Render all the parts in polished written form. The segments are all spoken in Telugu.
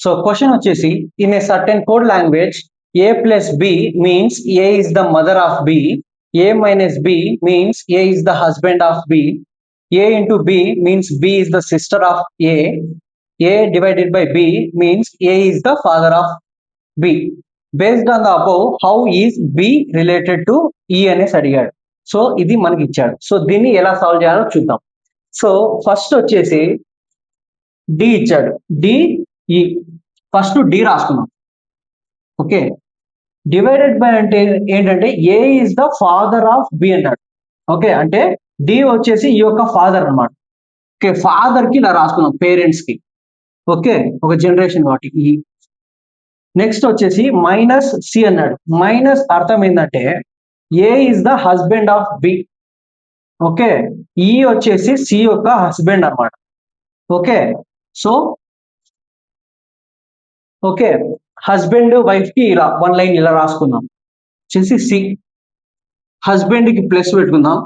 సో క్వశ్చన్ వచ్చేసి in a certain code language A plus B means A is the mother of B, A minus B means A is the husband of B, A into B means B is the sister of A divided by B means A is the father of B. Based on the above how is B related to E అనేసి అడిగాడు. సో ఇది మనకి ఇచ్చాడు. సో దీన్ని ఎలా సాల్వ్ చేయాలో చూద్దాం. సో ఫస్ట్ వచ్చేసి డి ఇచ్చాడు, డిఈ ఫస్ట్ డి రాసుకున్నాం. ఓకే, డివైడెడ్ బై అంటే ఏంటంటే A is the father of B అన్నాడు. ఓకే, అంటే డి వచ్చేసి ఈ యొక్క ఫాదర్ అన్నమాట. ఓకే, ఫాదర్ కి ఇలా రాసుకున్నాం, పేరెంట్స్ కి. ఓకే, ఒక జనరేషన్ కాబట్టి ఈ. నెక్స్ట్ వచ్చేసి మైనస్ సి అన్నాడు. మైనస్ అర్థం ఏంటంటే A is the husband of B. Okay, E వచ్చేసి సి యొక్క హస్బెండ్ అన్నమాట. Okay, so okay, husband wife కి ఇలా వన్ లైన్ ఇలా రాసుకుందాం. వచ్చేసి సి, హస్బెండ్ కి ప్లస్ పెట్టుకుందాం,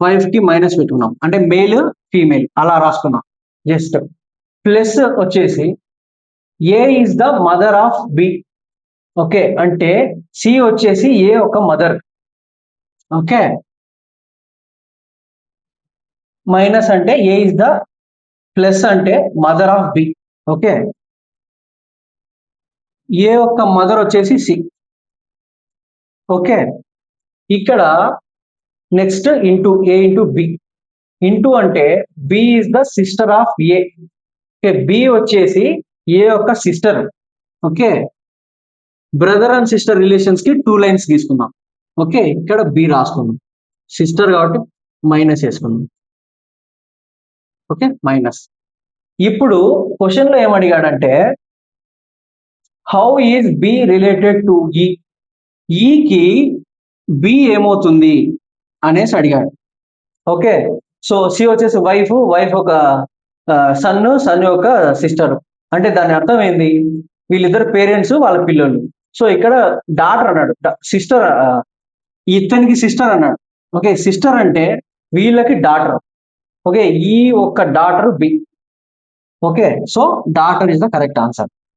వైఫ్ కి మైనస్ పెట్టుకుందాం, అంటే మేల్ ఫీమేల్ అలా రాసుకుందాం. జస్ట్ ప్లస్ వచ్చేసి A is the mother of B. Okay, అంటే సి వచ్చేసి ఏ ఒక మదర్. ఓకే, మైనస్ అంటే ఏ ఇస్ ద, ప్లస్ అంటే mother of B. Okay, A యొక్క మదర్ వచ్చేసి సి. ఓకే, ఇక్కడ next into A into B. Into అంటే B is the sister of A. Okay, B వచ్చేసి ఏ యొక్క sister. Okay, brother and sister relations కి 2 లైన్స్ తీసుకుందాం. ఓకే, ఇక్కడ బి రాసుకుందాం, సిస్టర్ కాబట్టి మైనస్ వేసుకుందాం. Okay, minus. ఇప్పుడు క్వశ్చన్ లో ఏమడిగాడంటే how is B related to E, ఈకి బి ఏమవుతుంది అనేసి అడిగాడు. ఓకే, సో సి వచ్చేసి వైఫ్, వైఫ్ ఒక సన్, సన్ యొక్క సిస్టర్. అంటే దాని అర్థం ఏంది, వీళ్ళిద్దరు పేరెంట్స్, వాళ్ళ పిల్లలు. సో ఇక్కడ డాటర్ అన్నాడు, సిస్టర్, ఇతనికి సిస్టర్ అన్నాడు. ఓకే, సిస్టర్ అంటే వీళ్ళకి డాటర్. ఓకే, ఈ ఒక్క daughter B. Okay, so daughter is the correct answer.